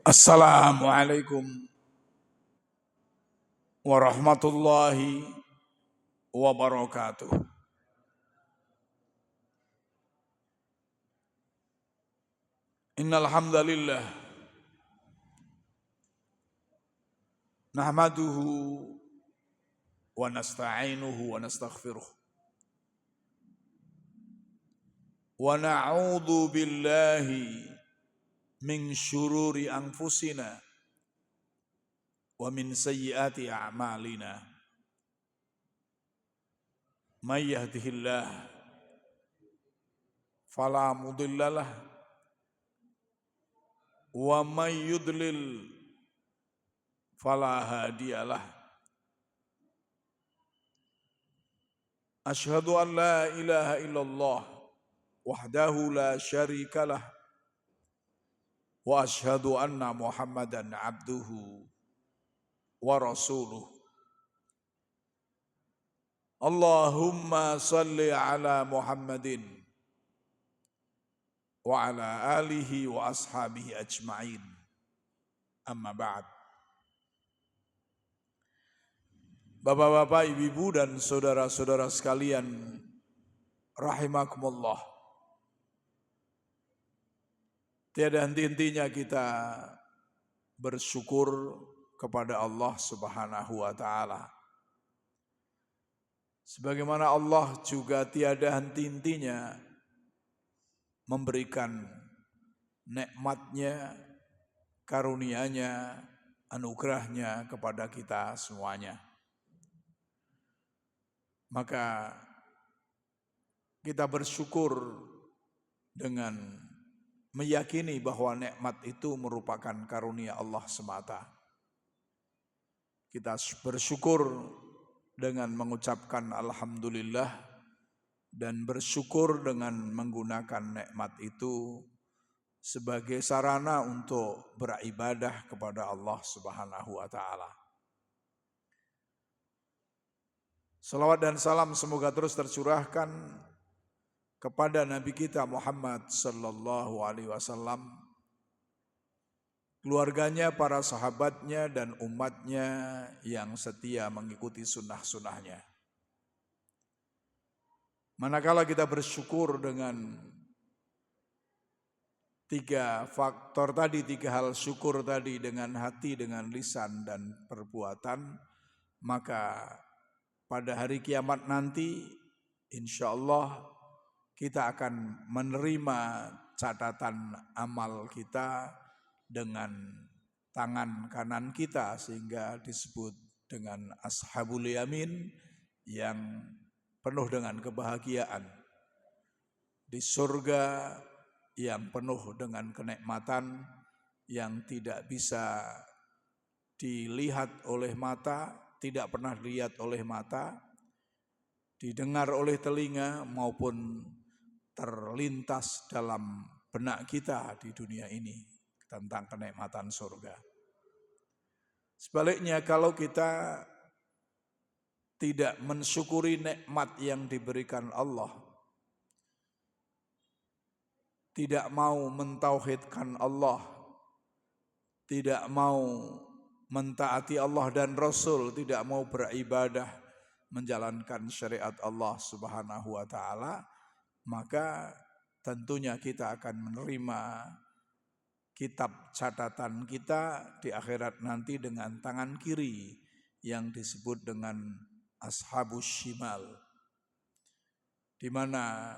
Assalamualaikum warahmatullahi wabarakatuh. Innal hamdalillah nahmaduhu wa nasta'inuhu wa nastaghfiruh wa na'udzu billahi min syururi anfusina wa min sayyiati a'malina. May yahdihillah fala mudhillalah wa may yudlil fala hadiyalah. Asyhadu an la ilaha illallah wahdahu la syarikalah wa asyhadu anna Muhammadan abduhu wa rasuluh. Allahumma salli ala Muhammadin wa ala alihi wa ashabihi ajma'in. Amma ba'd. Bapak-bapak, ibu-ibu dan saudara-saudara sekalian rahimakumullah. Tiada henti-hentinya kita bersyukur kepada Allah Subhanahu wa taala. Sebagaimana Allah juga tiada henti-hentinya memberikan nikmatnya, karunia-Nya, anugerahnya kepada kita semuanya. Maka kita bersyukur dengan meyakini bahwa nikmat itu merupakan karunia Allah semata. Kita bersyukur dengan mengucapkan alhamdulillah dan bersyukur dengan menggunakan nikmat itu sebagai sarana untuk beribadah kepada Allah Subhanahu wa taala. Salawat dan salam semoga terus tercurahkan kepada Nabi kita Muhammad sallallahu alaihi wasallam, keluarganya, para sahabatnya dan umatnya yang setia mengikuti sunnah-sunnahnya. Manakala kita bersyukur dengan tiga faktor tadi, tiga hal syukur tadi dengan hati, dengan lisan dan perbuatan, maka pada hari kiamat nanti insya Allah kita akan menerima catatan amal kita dengan tangan kanan kita, sehingga disebut dengan ashabul yamin yang penuh dengan kebahagiaan. Di surga yang penuh dengan kenikmatan yang tidak bisa dilihat oleh mata, tidak pernah dilihat oleh mata, didengar oleh telinga maupun terlintas dalam benak kita di dunia ini tentang kenikmatan surga. Sebaliknya, kalau kita tidak mensyukuri nikmat yang diberikan Allah, tidak mau mentauhidkan Allah, tidak mau mentaati Allah dan Rasul, tidak mau beribadah menjalankan syariat Allah Subhanahu wa taala, maka tentunya kita akan menerima kitab catatan kita di akhirat nanti dengan tangan kiri yang disebut dengan ashabus shimal, di mana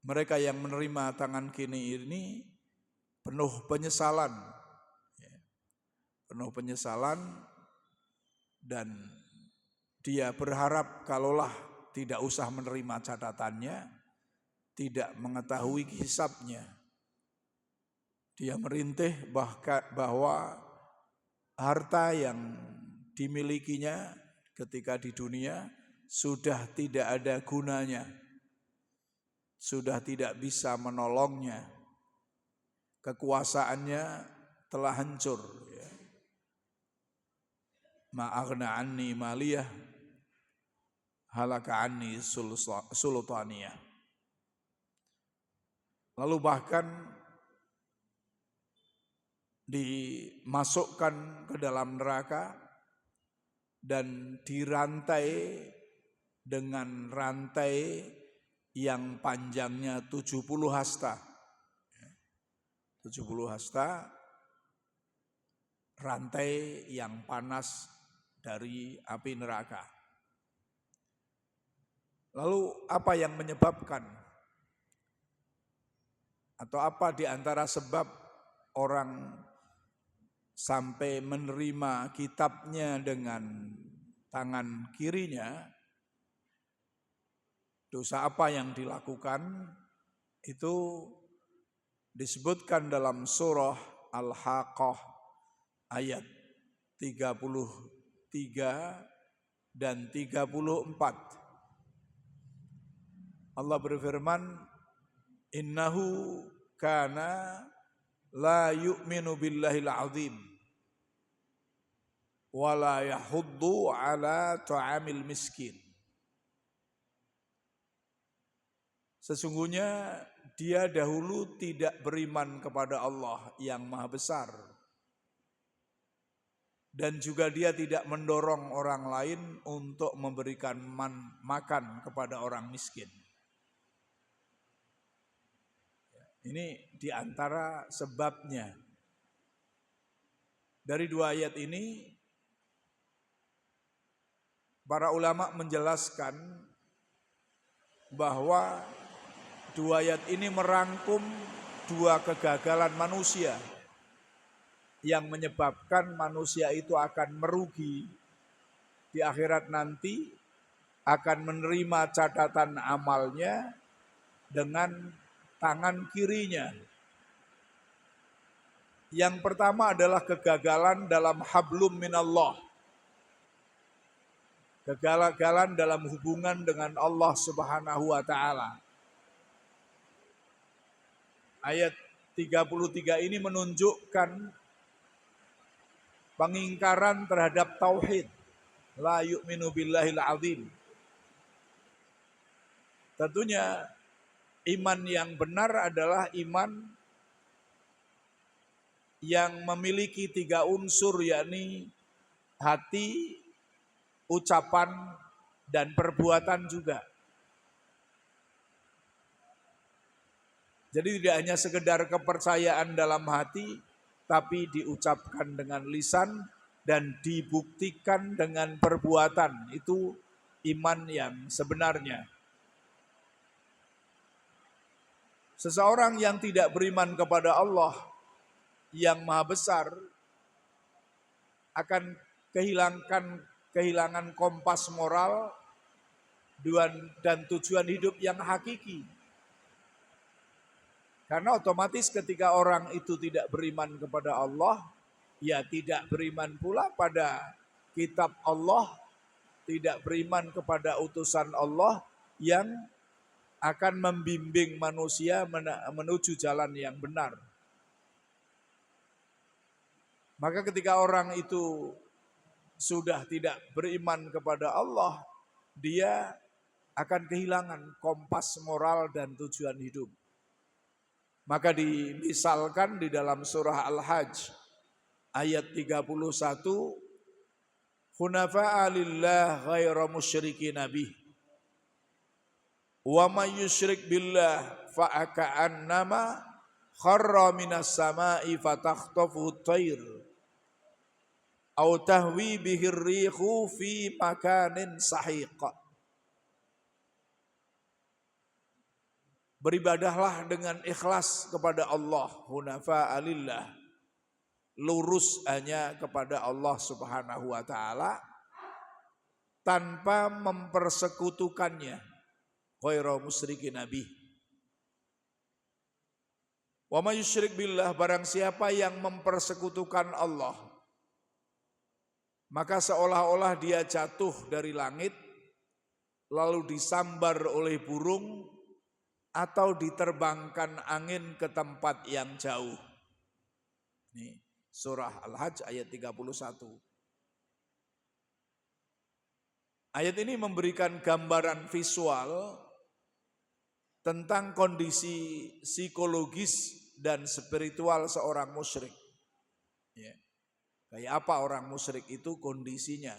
mereka yang menerima tangan kiri ini penuh penyesalan, dan dia berharap kalaulah tidak usah menerima catatannya, tidak mengetahui hisabnya. Dia merintih bahwa harta yang dimilikinya ketika di dunia sudah tidak ada gunanya, sudah tidak bisa menolongnya, kekuasaannya telah hancur. Ma aghna anni maliyah halaka anni sultaniyah. lalu bahkan dimasukkan ke dalam neraka dan dirantai dengan rantai yang panjangnya 70 hasta. 70 hasta, rantai yang panas dari api neraka. Lalu apa yang menyebabkan? Atau apa di antara sebab orang sampai menerima kitabnya dengan tangan kirinya? Dosa apa yang dilakukan? Itu disebutkan dalam surah Al-Haqqah ayat 33 dan 34. Allah berfirman, innahu kana la yu'minu billahil azim wa la yahuddu ala ta'amil miskin. Sesungguhnya dia dahulu tidak beriman kepada Allah yang Maha Besar. Dan juga dia tidak mendorong orang lain untuk memberikan makan kepada orang miskin. Ini diantara sebabnya. Dari dua ayat ini, para ulama menjelaskan bahwa dua ayat ini merangkum dua kegagalan manusia yang menyebabkan manusia itu akan merugi di akhirat nanti, akan menerima catatan amalnya dengan tangan kirinya. Yang pertama adalah kegagalan dalam hablum minallah. Kegagalan dalam hubungan dengan Allah Subhanahu wa taala. Ayat 33 ini menunjukkan pengingkaran terhadap tauhid. La yu'minu billahil azim. Tentunya iman yang benar adalah iman yang memiliki tiga unsur, yakni hati, ucapan, dan perbuatan juga. Jadi tidak hanya sekedar kepercayaan dalam hati, tapi diucapkan dengan lisan dan dibuktikan dengan perbuatan. Itu iman yang sebenarnya. Seseorang yang tidak beriman kepada Allah yang Maha Besar akan kehilangan kompas moral dan tujuan hidup yang hakiki. Karena otomatis ketika orang itu tidak beriman kepada Allah, ya tidak beriman pula pada kitab Allah, tidak beriman kepada utusan Allah yang akan membimbing manusia menuju jalan yang benar. Maka ketika orang itu sudah tidak beriman kepada Allah, dia akan kehilangan kompas moral dan tujuan hidup. Maka dimisalkan di dalam surah Al-Hajj ayat 31, hunafa'a lillah ghaira musyrikin bih wa may yusyrik billah fa'aka'annama kharra minas sama'i fatakhtafuhu at-tayr aw tahwi bihi ar-rihu fi makanin sahiq. Beribadahlah dengan ikhlas kepada Allah, hunafa'a lillah, lurus hanya kepada Allah Subhanahu wa taala tanpa mempersekutukannya, ghairu musyrikin bih. Wa may yusyrik billah, barang siapa yang mempersekutukan Allah, maka seolah-olah dia jatuh dari langit lalu disambar oleh burung atau diterbangkan angin ke tempat yang jauh. Ini surah Al-Hajj ayat 31. Ayat ini memberikan gambaran visual tentang kondisi psikologis dan spiritual seorang musyrik. Ya. Kayak apa orang musyrik itu kondisinya?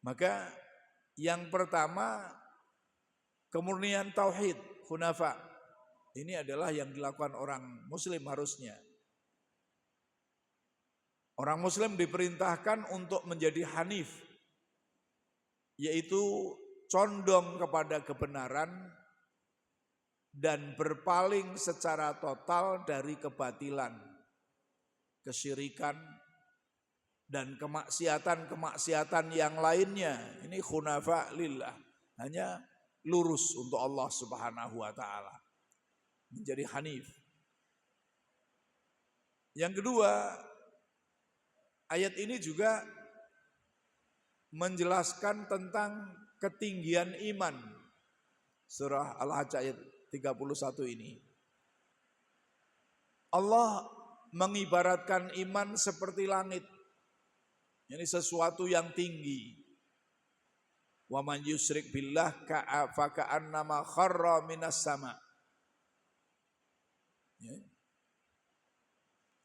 Maka yang pertama, kemurnian tauhid, hunafa. Ini adalah yang dilakukan orang muslim harusnya. Orang muslim diperintahkan untuk menjadi hanif, yaitu condong kepada kebenaran dan berpaling secara total dari kebatilan, kesyirikan, dan kemaksiatan-kemaksiatan yang lainnya. Ini hunafa lillah, hanya lurus untuk Allah Subhanahu wa taala. Menjadi hanif. Yang kedua, ayat ini juga menjelaskan tentang ketinggian iman. Surah Al-Hajj ayat 31 ini. Allah mengibaratkan iman seperti langit. Ini sesuatu yang tinggi. Wa man yusyrik billah faka'annama kharra minas sama. Ya.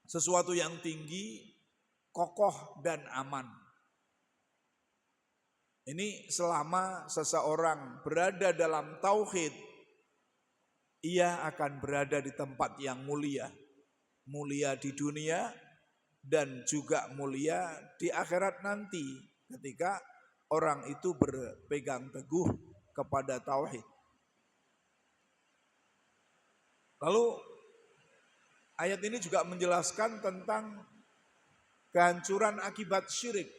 Sesuatu yang tinggi, kokoh dan aman. Ini selama seseorang berada dalam tauhid, ia akan berada di tempat yang mulia. Mulia di dunia dan juga mulia di akhirat nanti ketika orang itu berpegang teguh kepada tauhid. Lalu ayat ini juga menjelaskan tentang kehancuran akibat syirik.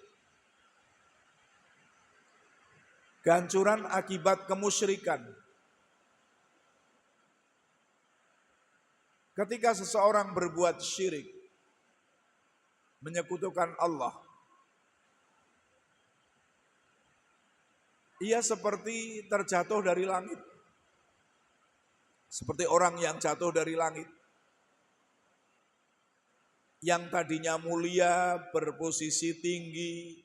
Kehancuran akibat kemusyrikan. Ketika seseorang berbuat syirik, menyekutukan Allah, ia seperti terjatuh dari langit. Seperti orang yang jatuh dari langit. Yang tadinya mulia, berposisi tinggi,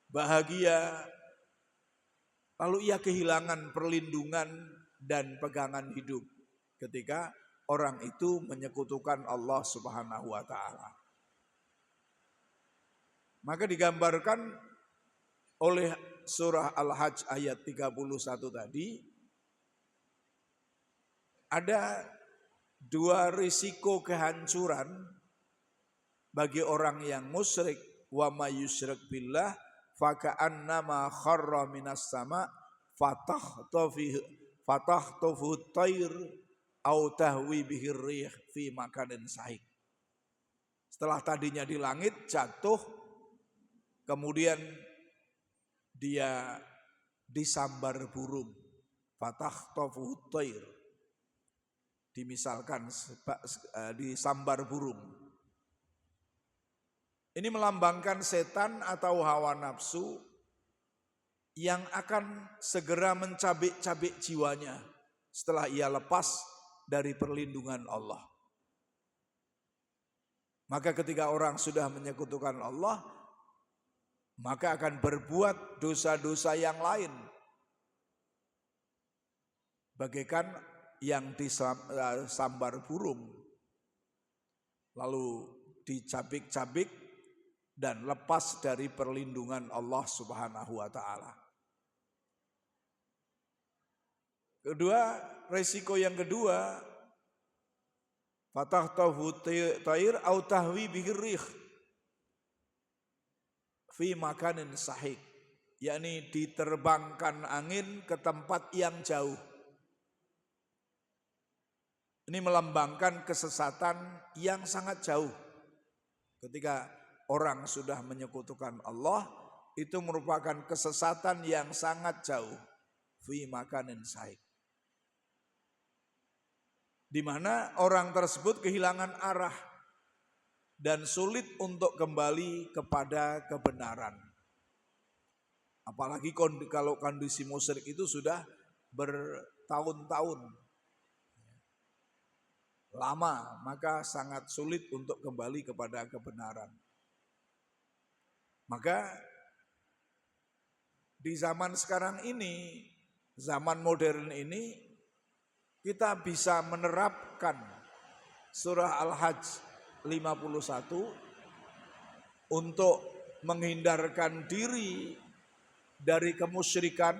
bahagia, lalu ia kehilangan perlindungan dan pegangan hidup ketika orang itu menyekutukan Allah Subhanahu wa taala. Maka digambarkan oleh surah Al-Hajj ayat 31 tadi, ada dua risiko kehancuran bagi orang yang musyrik. Wa may yusyrik billah faka'annama kharra minas sama fatahtafu tayr au tahwi bihir rih fi makanin sahih. Setelah tadinya di langit jatuh, kemudian dia disambar burung. Fatahtafu tayr. Dimisalkan disambar burung. Ini melambangkan setan atau hawa nafsu yang akan segera mencabik-cabik jiwanya setelah ia lepas dari perlindungan Allah. Maka ketika orang sudah menyekutukan Allah, maka akan berbuat dosa-dosa yang lain. Bagaikan yang disambar burung, lalu dicabik-cabik dan lepas dari perlindungan Allah Subhanahu wa taala. Kedua, resiko yang kedua, fatahtahu tayr au tahwi bihir rih fi makanin sahih, yakni diterbangkan angin ke tempat yang jauh. Ini melambangkan kesesatan yang sangat jauh. Ketika orang sudah menyekutukan Allah, itu merupakan kesesatan yang sangat jauh. Fi makanin sahih. Di mana orang tersebut kehilangan arah dan sulit untuk kembali kepada kebenaran. Apalagi kalau kondisi musyrik itu sudah bertahun-tahun lama, maka sangat sulit untuk kembali kepada kebenaran. Maka di zaman sekarang ini zaman modern ini kita bisa menerapkan surah Al-Hajj 51 untuk menghindarkan diri dari kemusyrikan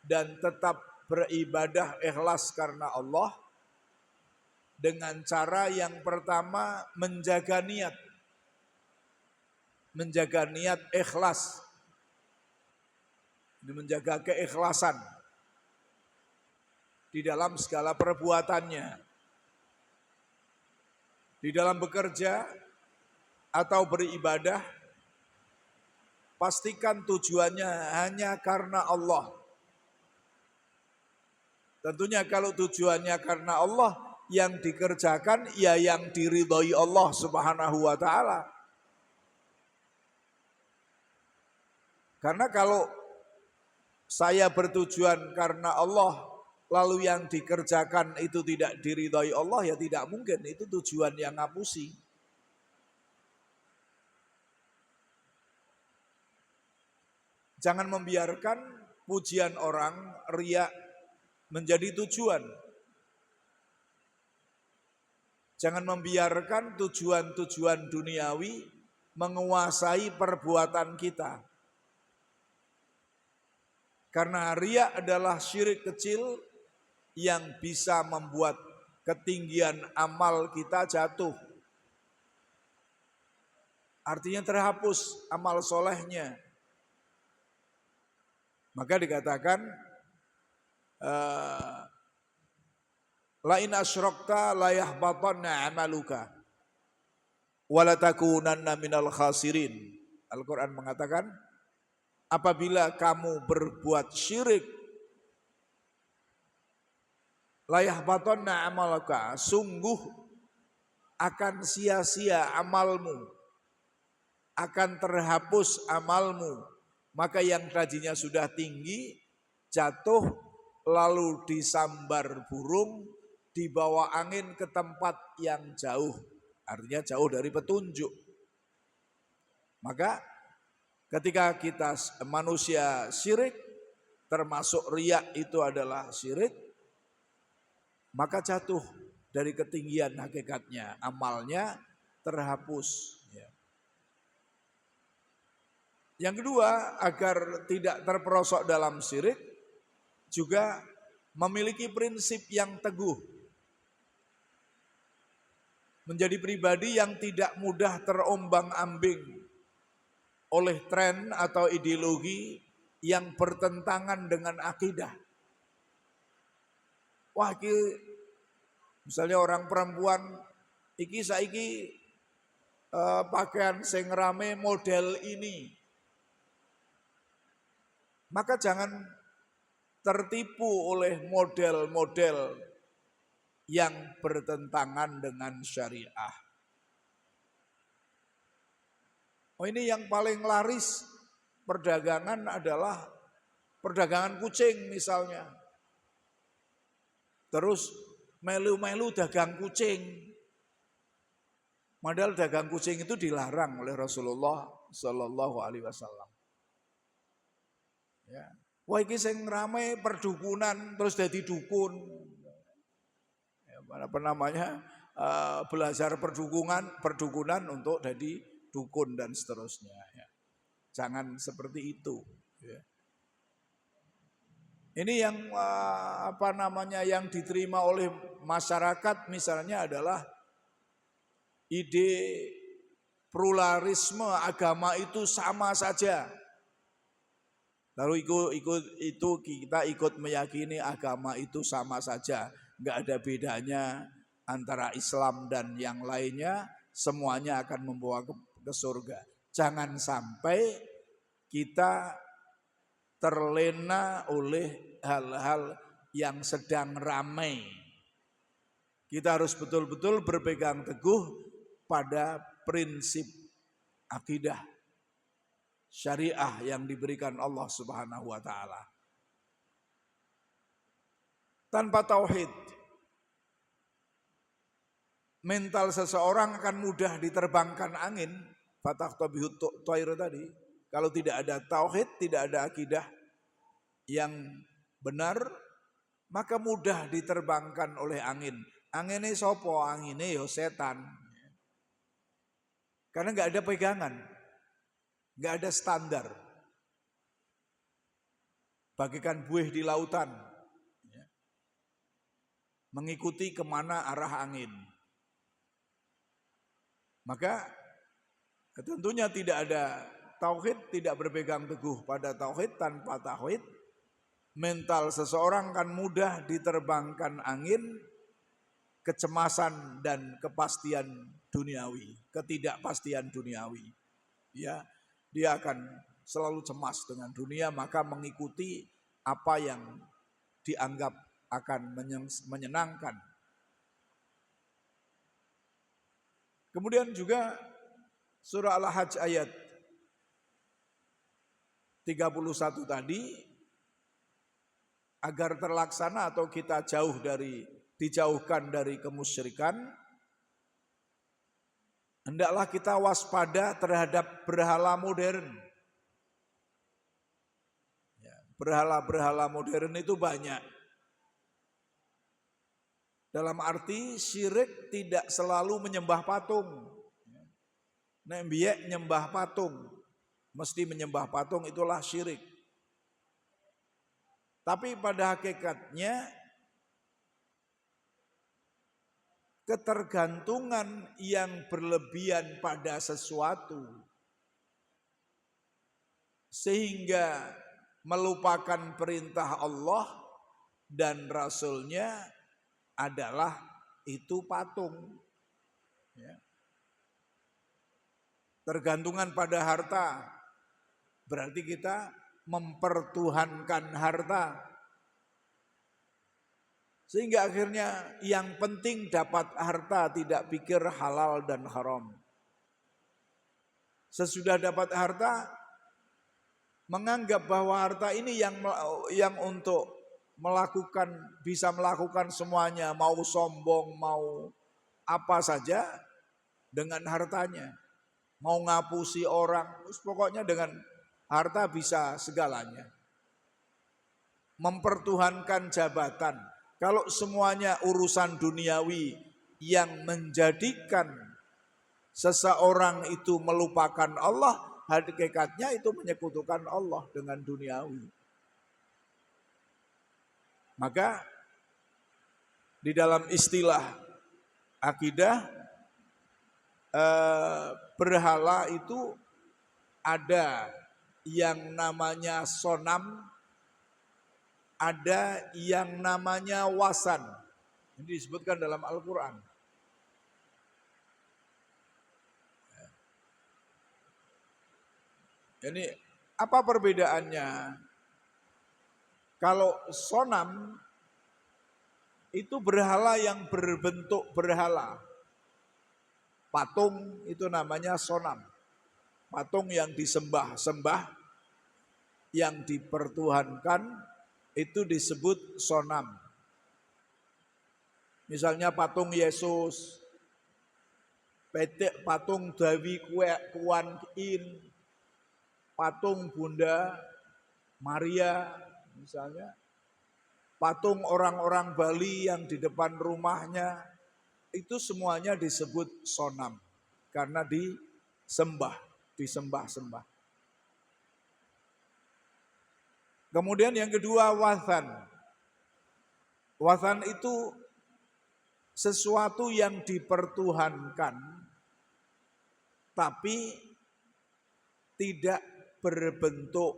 dan tetap beribadah ikhlas karena Allah dengan cara yang pertama menjaga niat ikhlas, menjaga keikhlasan di dalam segala perbuatannya, di dalam bekerja atau beribadah. Pastikan tujuannya hanya karena Allah. Tentunya kalau tujuannya karena Allah, yang dikerjakan ya yang diridhoi Allah Subhanahu wa taala. Karena kalau saya bertujuan karena Allah, lalu yang dikerjakan itu tidak diridhoi Allah, ya tidak mungkin, itu tujuan yang ngapusi. Jangan membiarkan pujian orang, riya menjadi tujuan. Jangan membiarkan tujuan-tujuan duniawi menguasai perbuatan kita. Karena riya adalah syirik kecil yang bisa membuat ketinggian amal kita jatuh. Artinya terhapus amal solehnya. Maka dikatakan la in asyrakta la yahbatanna amaluka wa la takunanna minal khasirin. Al-Qur'an mengatakan apabila kamu berbuat syirik, la yahbatanna amaluka, sungguh akan sia-sia amalmu, akan terhapus amalmu. Maka yang tadinya sudah tinggi jatuh lalu disambar burung, dibawa angin ke tempat yang jauh, artinya jauh dari petunjuk. Maka ketika kita manusia syirik, termasuk riya itu adalah syirik, maka jatuh dari ketinggian hakikatnya, amalnya terhapus. Yang kedua, agar tidak terperosok dalam syirik, juga memiliki prinsip yang teguh. Menjadi pribadi yang tidak mudah terombang-ambing oleh tren atau ideologi yang bertentangan dengan akidah. Wah, misalnya orang perempuan, iki saiki pakaian sing rame model ini. Maka jangan tertipu oleh model-model yang bertentangan dengan syariah. Oh, ini yang paling laris perdagangan adalah perdagangan kucing misalnya. Terus melu-melu dagang kucing. Padahal dagang kucing itu dilarang oleh Rasulullah Sallallahu Alaihi Wasallam. Ya. Wah, iki sing rame perdukunan terus jadi dukun. Ya, apa namanya? Belajar perdukunan untuk jadi dukun dan seterusnya. Ya. Jangan seperti itu. Ya. Ini yang yang diterima oleh masyarakat misalnya adalah ide pluralisme agama itu sama saja. Lalu kita ikut meyakini agama itu sama saja, nggak ada bedanya antara Islam dan yang lainnya, semuanya akan membawa ke surga. Jangan sampai kita terlena oleh hal-hal yang sedang ramai. Kita harus betul-betul berpegang teguh pada prinsip akidah syariah yang diberikan Allah Subhanahu wa taala. Tanpa tauhid, mental seseorang akan mudah diterbangkan angin, fataqtabihut thair tadi. Kalau tidak ada tauhid, tidak ada akidah, yang benar, maka mudah diterbangkan oleh angin. Anginnya sopo, anginnya yo setan. Karena nggak ada pegangan, nggak ada standar. Bagaikan buih di lautan, mengikuti kemana arah angin. Maka tentunya tidak ada tauhid, tidak berpegang teguh pada tauhid. Tanpa tauhid, mental seseorang kan mudah diterbangkan angin, kecemasan dan kepastian duniawi, ketidakpastian duniawi. Ya, dia akan selalu cemas dengan dunia, maka mengikuti apa yang dianggap akan menyenangkan. Kemudian juga surah Al-Hajj ayat 31 tadi, agar terlaksana atau kita dijauhkan dari kemusyrikan, hendaklah kita waspada terhadap berhala modern. Berhala-berhala modern itu banyak. Dalam arti syirik tidak selalu menyembah patung. Nek mbiyek nyembah patung, mesti menyembah patung, itulah syirik. Tapi pada hakikatnya ketergantungan yang berlebihan pada sesuatu sehingga melupakan perintah Allah dan Rasulnya adalah itu patung. Ya. Tergantungan pada harta, berarti kita mempertuhankan harta. Sehingga akhirnya yang penting dapat harta, tidak pikir halal dan haram. Sesudah dapat harta, menganggap bahwa harta ini yang untuk bisa melakukan semuanya, mau sombong, mau apa saja dengan hartanya, mau ngapusi orang, pokoknya dengan harta bisa segalanya. Mempertuhankan jabatan, kalau semuanya urusan duniawi yang menjadikan seseorang itu melupakan Allah, hakikatnya itu menyekutukan Allah dengan duniawi. Maka di dalam istilah akidah, berhala itu ada yang namanya sonam, ada yang namanya wasan. Ini disebutkan dalam Al-Quran. Ini apa perbedaannya? Kalau sonam itu berhala yang berbentuk berhala. Patung itu namanya sonam. Patung yang disembah-sembah, yang dipertuhankan, itu disebut sonam. Misalnya patung Yesus, patung Dewi Kuan Yin, patung Bunda Maria, misalnya patung orang-orang Bali yang di depan rumahnya, itu semuanya disebut sonam karena disembah-sembah. Kemudian yang kedua wathan. Wathan itu sesuatu yang dipertuhankan tapi tidak berbentuk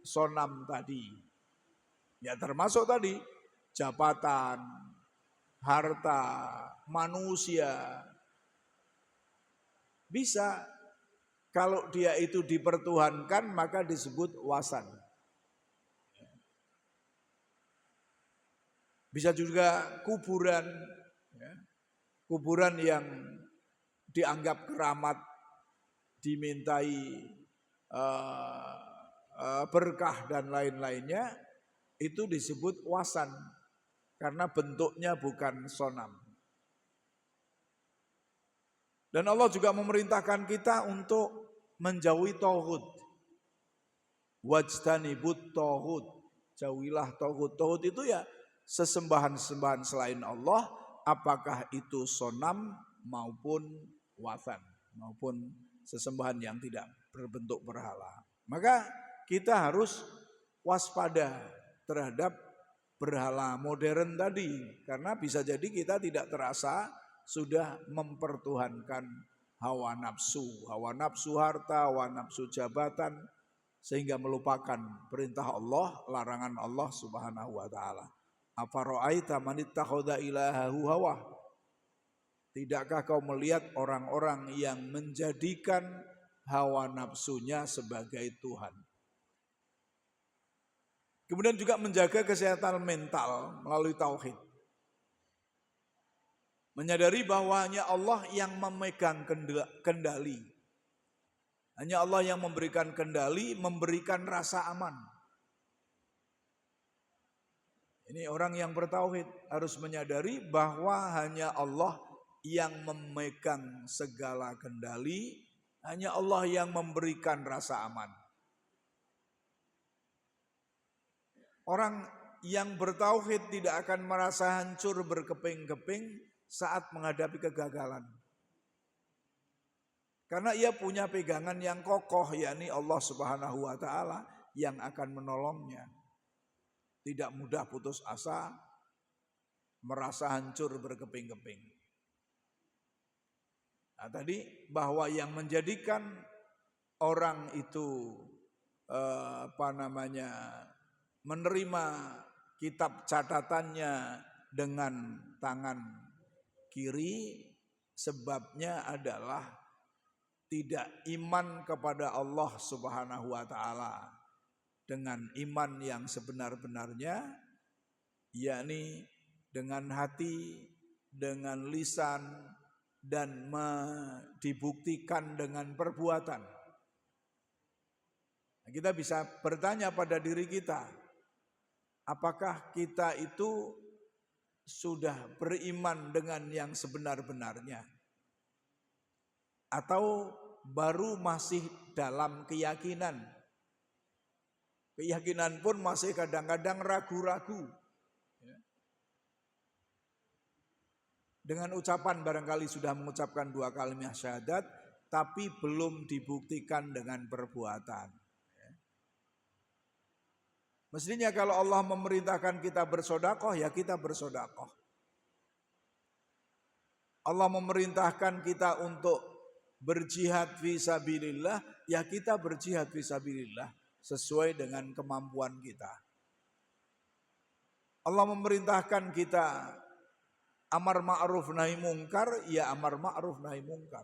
sonam tadi. Ya termasuk tadi jabatan, harta, manusia. Bisa kalau dia itu dipertuhankan maka disebut wasan. Bisa juga kuburan, kuburan yang dianggap keramat, dimintai berkah dan lain-lainnya, itu disebut wasan karena bentuknya bukan sonam. Dan Allah juga memerintahkan kita untuk menjauhi tauhid. Wajtanibut tauhid. Jauhilah tauhid. Tauhid itu ya sesembahan-sembahan selain Allah, apakah itu sonam maupun wathan, maupun sesembahan yang tidak berbentuk berhala. Maka kita harus waspada terhadap berhala modern tadi, karena bisa jadi kita tidak terasa sudah mempertuhankan hawa nafsu harta, hawa nafsu jabatan, sehingga melupakan perintah Allah, larangan Allah Subhanahu wa taala. Afara'aita man ittakhadha ilahahu hawa? Tidakkah kau melihat orang-orang yang menjadikan hawa nafsunya sebagai Tuhan? Kemudian juga menjaga kesehatan mental melalui tauhid. Menyadari bahwa hanya Allah yang memegang kendali. Hanya Allah yang memberikan kendali, memberikan rasa aman. Ini orang yang bertauhid harus menyadari bahwa hanya Allah yang memegang segala kendali, hanya Allah yang memberikan rasa aman. Orang yang bertauhid tidak akan merasa hancur berkeping-keping saat menghadapi kegagalan. Karena ia punya pegangan yang kokoh, yakni Allah Subhanahu wa taala yang akan menolongnya. Tidak mudah putus asa, merasa hancur berkeping-keping. Nah, tadi bahwa yang menjadikan orang itu menerima kitab catatannya dengan tangan kiri, sebabnya adalah tidak iman kepada Allah Subhanahu wa taala dengan iman yang sebenar-benarnya, yakni dengan hati, dengan lisan, dan dibuktikan dengan perbuatan. Nah, kita bisa bertanya pada diri kita, apakah kita itu sudah beriman dengan yang sebenar-benarnya? Atau baru masih dalam keyakinan? Keyakinan pun masih kadang-kadang ragu-ragu. Dengan ucapan barangkali sudah mengucapkan 2 kalimat syahadat, tapi belum dibuktikan dengan perbuatan. Mestinya kalau Allah memerintahkan kita bersedekah, ya kita bersedekah. Allah memerintahkan kita untuk berjihad fisabilillah, ya kita berjihad fisabilillah sesuai dengan kemampuan kita. Allah memerintahkan kita amar ma'ruf nahi mungkar, ya amar ma'ruf nahi mungkar.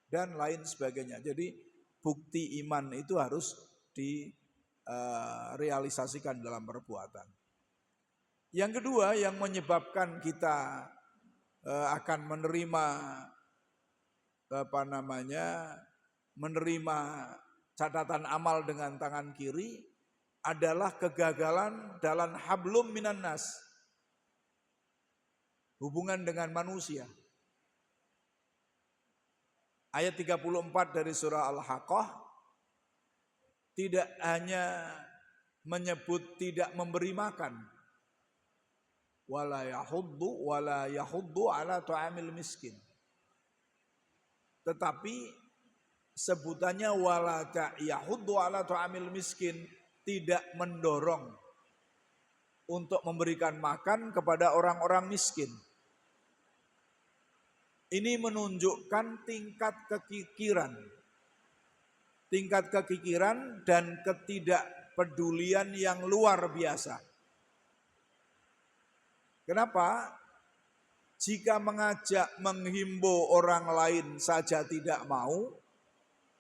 Dan lain sebagainya. Jadi bukti iman itu harus direalisasikan dalam perbuatan. Yang kedua yang menyebabkan kita akan menerima menerima catatan amal dengan tangan kiri adalah kegagalan dalam hablum minan nas, hubungan dengan manusia. Ayat 34 dari surah Al-Haqqah tidak hanya menyebut tidak memberi makan, wala yahuddu ala ta'amil miskin, tetapi sebutannya wala yahuddu ala ta'amil miskin, tidak mendorong untuk memberikan makan kepada orang-orang miskin. Ini menunjukkan tingkat kekikiran dan ketidakpedulian yang luar biasa. Kenapa? Jika mengajak, menghimbau orang lain saja tidak mau,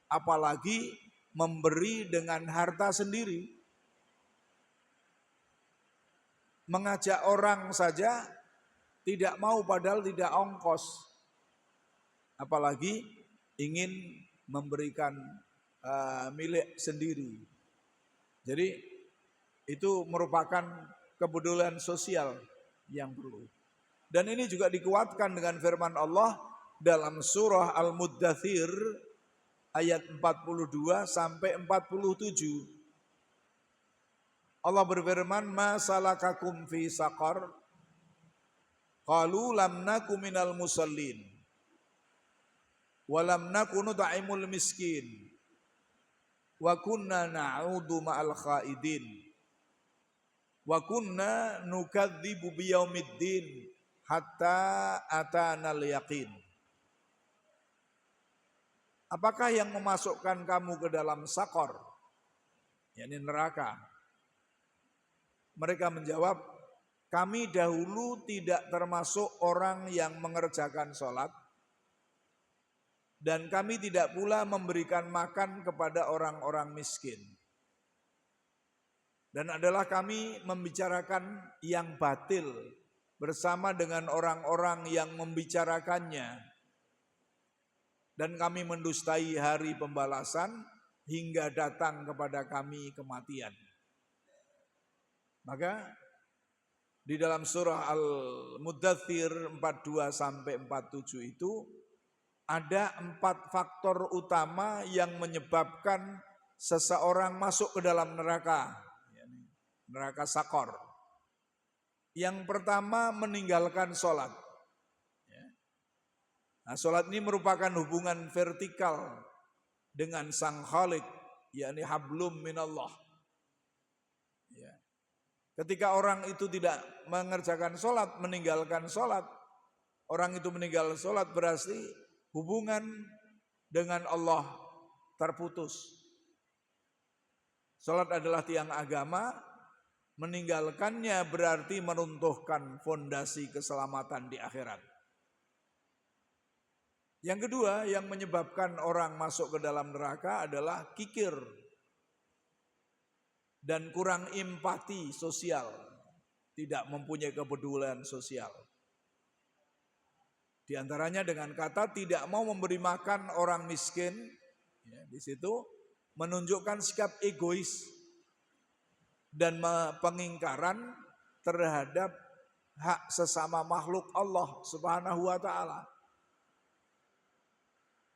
apalagi memberi dengan harta sendiri. Mengajak orang saja tidak mau padahal tidak ongkos, apalagi ingin memberikan milik sendiri. Jadi itu merupakan kepedulian sosial yang perlu. Dan ini juga dikuatkan dengan firman Allah dalam surah Al-Muddathir ayat 42 sampai 47. Allah berfirman, "Ma salakakum fi saqar?" Qalu lam naku minal musallin wa lam naku nut'imul miskin wa kunna na'udu ma'al khaidin wa kunna nukadzibu biyaumiddin hatta atanal yaqin. Apakah yang memasukkan kamu ke dalam sakor, yakni neraka? Mereka menjawab, kami dahulu tidak termasuk orang yang mengerjakan sholat, dan kami tidak pula memberikan makan kepada orang-orang miskin. Dan adalah kami membicarakan yang batil bersama dengan orang-orang yang membicarakannya. Dan kami mendustai hari pembalasan hingga datang kepada kami kematian. Maka di dalam surah Al-Muddathir 42-47 itu ada 4 faktor utama yang menyebabkan seseorang masuk ke dalam neraka, neraka sakor. Yang pertama, meninggalkan sholat. Nah, sholat ini merupakan hubungan vertikal dengan Sang Khalik, yakni hablum minallah. Ketika orang itu tidak mengerjakan sholat, meninggalkan sholat, orang itu meninggal sholat berarti hubungan dengan Allah terputus. Sholat adalah tiang agama, meninggalkannya berarti meruntuhkan fondasi keselamatan di akhirat. Yang kedua yang menyebabkan orang masuk ke dalam neraka adalah kikir dan kurang empati sosial, tidak mempunyai kepedulian sosial. Di antaranya dengan kata tidak mau memberi makan orang miskin, di situ menunjukkan sikap egois dan pengingkaran terhadap hak sesama makhluk Allah Subhanahu wa taala.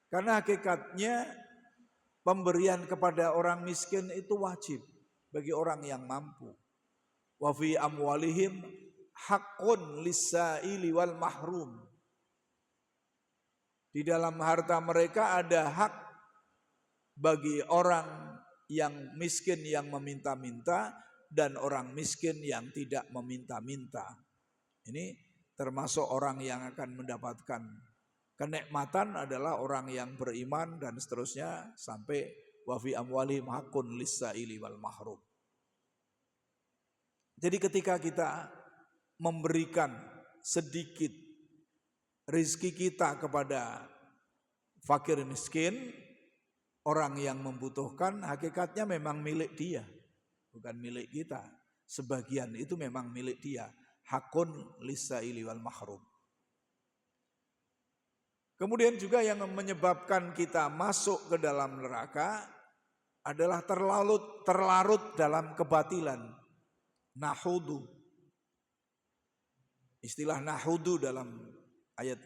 Karena hakikatnya pemberian kepada orang miskin itu wajib bagi orang yang mampu. Wa fi amwalihim haqqun lis-sa'ili wal mahrum. Di dalam harta mereka ada hak bagi orang yang miskin yang meminta-minta dan orang miskin yang tidak meminta-minta. Ini termasuk orang yang akan mendapatkan kenikmatan adalah orang yang beriman dan seterusnya sampai wa fi amwalihim haqqun lis-sa'ili wal mahrum. Jadi ketika kita memberikan sedikit rezeki kita kepada fakir miskin, orang yang membutuhkan, hakikatnya memang milik dia, bukan milik kita. Sebagian itu memang milik dia. Haqqun lis-sa'ili wal mahrum. Kemudian juga yang menyebabkan kita masuk ke dalam neraka adalah terlarut dalam kebatilan. Nahudu. Istilah nahudu dalam ayat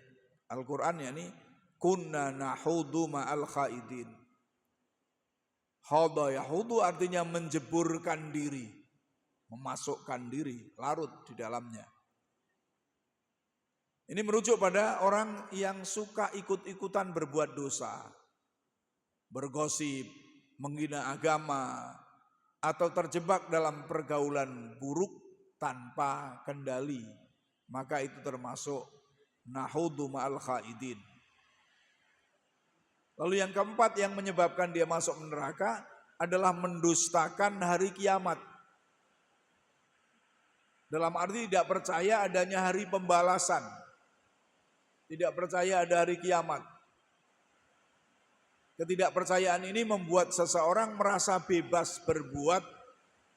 Al-Quran yakni kunna nahudu ma'al khaidin. Khada yahudu artinya menjeburkan diri, memasukkan diri, larut di dalamnya. Ini merujuk pada orang yang suka ikut-ikutan berbuat dosa, bergosip, menghina agama, atau terjebak dalam pergaulan buruk tanpa kendali. Maka itu termasuk nahudu ma'al khaidin. Lalu yang keempat yang menyebabkan dia masuk neraka adalah mendustakan hari kiamat. Dalam arti tidak percaya adanya hari pembalasan. Tidak percaya ada hari kiamat. Ketidakpercayaan ini membuat seseorang merasa bebas berbuat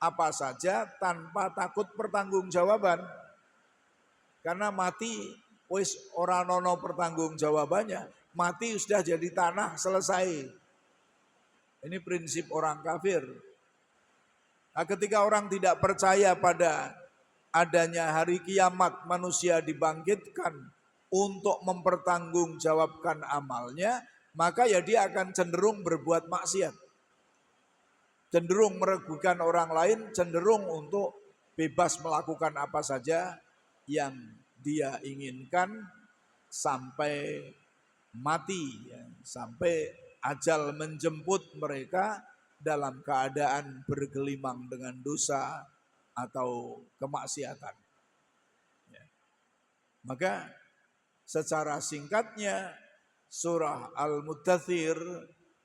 apa saja tanpa takut pertanggungjawaban. Karena mati wis ora nono pertanggungjawabannya, mati sudah jadi tanah, selesai. Ini prinsip orang kafir. Nah, ketika orang tidak percaya pada adanya hari kiamat, manusia dibangkitkan untuk mempertanggungjawabkan amalnya, maka ya dia akan cenderung berbuat maksiat. cenderung merugikan orang lain, cenderung untuk bebas melakukan apa saja yang dia inginkan sampai mati, ya, sampai ajal menjemput mereka dalam keadaan bergelimang dengan dosa atau kemaksiatan. Ya. Maka secara singkatnya surah Al-Muddathir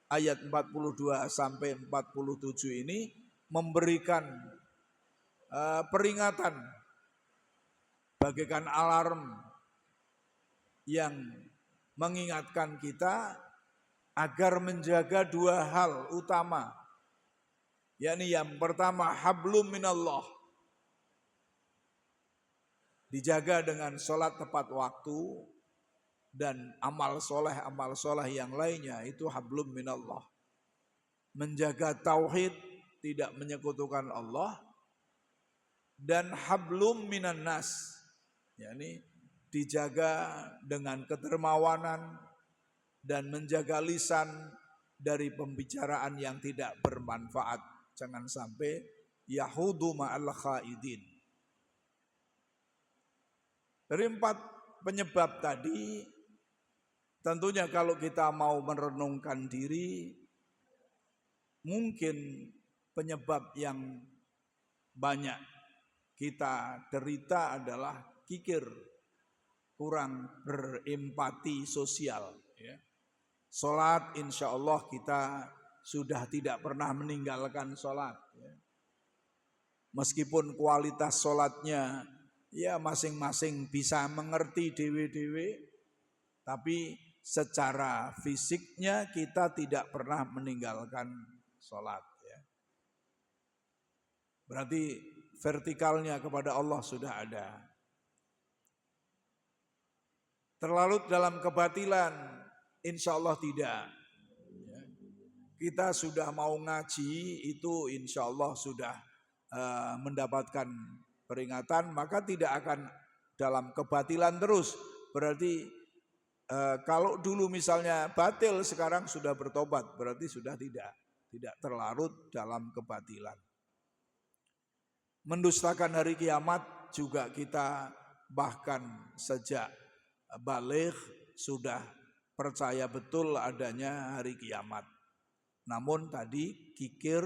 ayat 42 sampai 47 ini memberikan peringatan bagaikan alarm yang mengingatkan kita agar menjaga dua hal utama, yakni yang pertama hablum minallah, dijaga dengan sholat tepat waktu dan amal soleh yang lainnya itu hablum minallah. Menjaga tauhid, tidak menyekutukan Allah, dan hablum minan nas, yakni dijaga dengan kedermawanan dan menjaga lisan dari pembicaraan yang tidak bermanfaat. Jangan sampai yahudu ma'al khaidin. Dari 4 penyebab tadi, tentunya kalau kita mau merenungkan diri, mungkin penyebab yang banyak kita derita adalah kikir, kurang berempati sosial. Ya. Sholat insya Allah kita sudah tidak pernah meninggalkan sholat. Ya. Meskipun kualitas sholatnya ya masing-masing bisa mengerti dewe-dewe, tapi secara fisiknya kita tidak pernah meninggalkan sholat. Ya. Berarti vertikalnya kepada Allah sudah ada. Terlarut dalam kebatilan, insya Allah tidak. Ya. Kita sudah mau ngaji, itu insya Allah sudah mendapatkan peringatan, maka tidak akan dalam kebatilan terus. Berarti kalau dulu misalnya batil, sekarang sudah bertobat, berarti sudah tidak terlarut dalam kebatilan. Mendustakan hari kiamat juga kita bahkan sejak baligh sudah percaya betul adanya hari kiamat. Namun tadi kikir,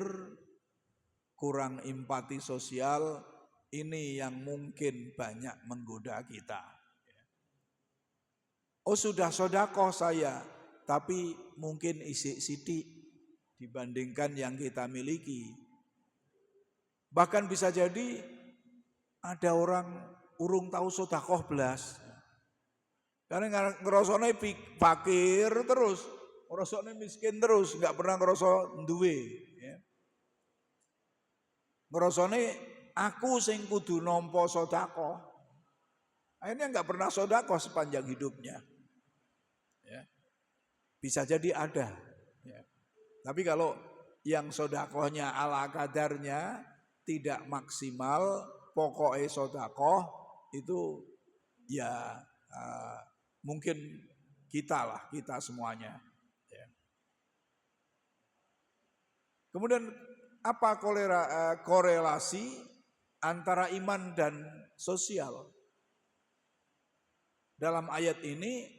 kurang empati sosial, ini yang mungkin banyak menggoda kita. Oh sudah sedekah saya, tapi mungkin isi sidik dibandingkan yang kita miliki. Bahkan bisa jadi ada orang urung tahu sedekah belas. Karena ngerosone fakir terus, ngerosone miskin terus, nggak pernah ngeroso duwe. Ya. Ngerosone aku sing kudu nampa sedekah. Akhirnya nggak pernah sedekah sepanjang hidupnya. Ya. Bisa jadi ada. Ya. Tapi kalau yang sedekahnya ala kadarnya tidak maksimal, pokoknya sedekah itu ya mungkin kita semuanya. Ya. Kemudian apa korelasi antara iman dan sosial? Dalam ayat ini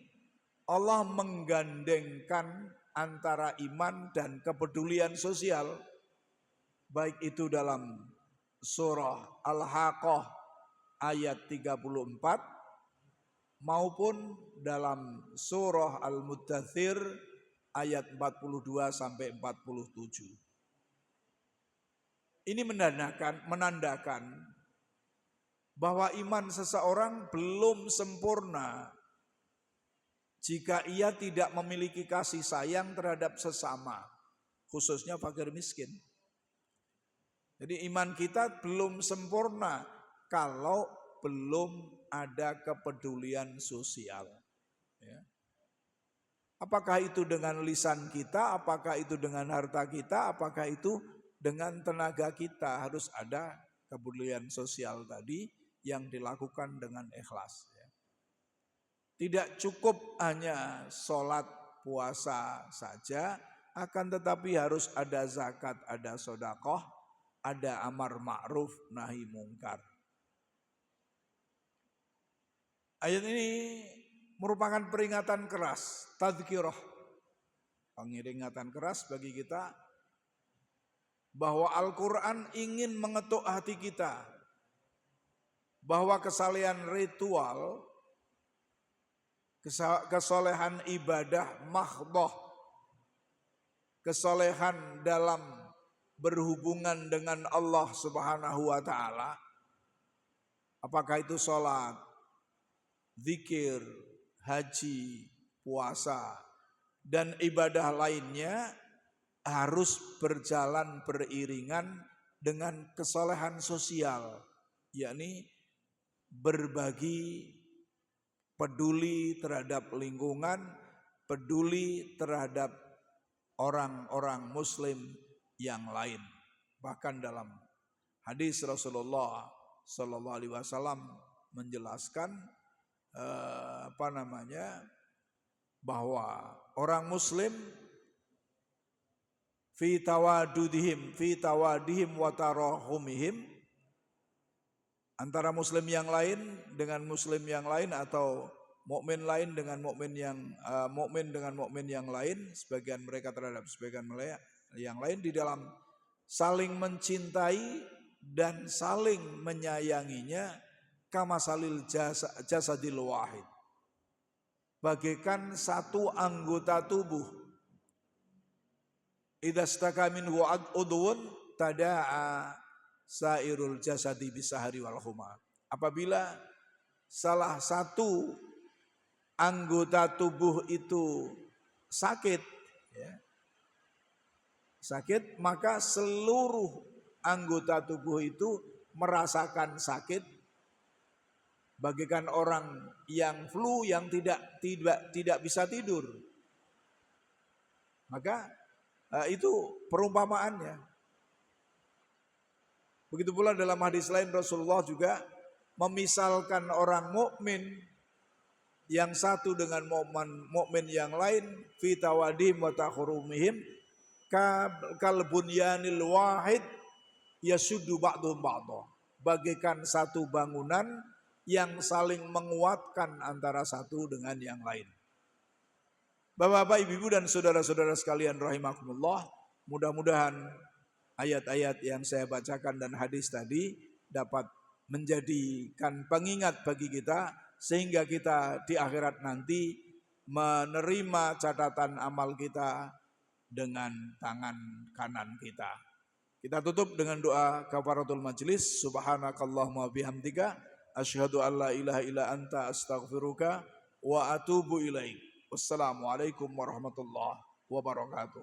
Allah menggandengkan antara iman dan kepedulian sosial, baik itu dalam surah Al-Haqqah ayat 34 maupun dalam surah Al-Muddathir ayat 42 sampai 47. Ini menandakan bahwa iman seseorang belum sempurna jika ia tidak memiliki kasih sayang terhadap sesama, khususnya fakir miskin. Jadi iman kita belum sempurna kalau belum ada kepedulian sosial. Ya. Apakah itu dengan lisan kita, apakah itu dengan harta kita, apakah itu dengan tenaga kita, harus ada kepedulian sosial tadi yang dilakukan dengan ikhlas. Ya. Tidak cukup hanya sholat puasa saja, akan tetapi harus ada zakat, ada sedekah, ada amar ma'ruf nahi mungkar. Ayat ini merupakan peringatan keras, tadzkirah, peringatan keras bagi kita bahwa Al-Quran ingin mengetuk hati kita bahwa kesalehan ritual, kesolehan ibadah mahdhah, kesolehan dalam berhubungan dengan Allah Subhanahu wa taala, apakah itu sholat, zikir, haji, puasa, dan ibadah lainnya, harus berjalan beriringan dengan kesolehan sosial, yakni berbagi, peduli terhadap lingkungan, peduli terhadap orang-orang muslim yang lain. Bahkan dalam hadis Rasulullah sallallahu alaihi wasallam menjelaskan bahwa orang muslim fi tawadihim wa tarahumihim, antara muslim yang lain dengan muslim yang lain, atau mukmin lain dengan mukmin yang lain, sebagian mereka terhadap sebagian yang lain, di dalam saling mencintai dan saling menyayanginya, kamasalil jasadil wahid, bagaikan satu anggota tubuh. Idza staka minhu udwun tada'a sairul jasadi bisahari wal huma. Apabila salah satu anggota tubuh itu sakit, maka seluruh anggota tubuh itu merasakan sakit, bagaikan orang yang flu yang tidak bisa tidur. Maka itu perumpamaannya. Begitu pula dalam hadis lain Rasulullah juga memisalkan orang mukmin yang satu dengan mukmin yang lain, fi tawadihim wa takhurumihim kal bunyanil wahid yasuddu ba'dhum ba'dha, bagaikan satu bangunan yang saling menguatkan antara satu dengan yang lain. Bapak-bapak, ibu-ibu dan saudara-saudara sekalian rahimakumullah, mudah-mudahan ayat-ayat yang saya bacakan dan hadis tadi dapat menjadikan pengingat bagi kita, sehingga kita di akhirat nanti menerima catatan amal kita dengan tangan kanan kita. Kita tutup dengan doa kafaratul majlis. Subhanakallahumma bihamdika asyhadu an la ilaha illa anta astaghfiruka wa atubu ilaik. Wassalamualaikum warahmatullahi wabarakatuh.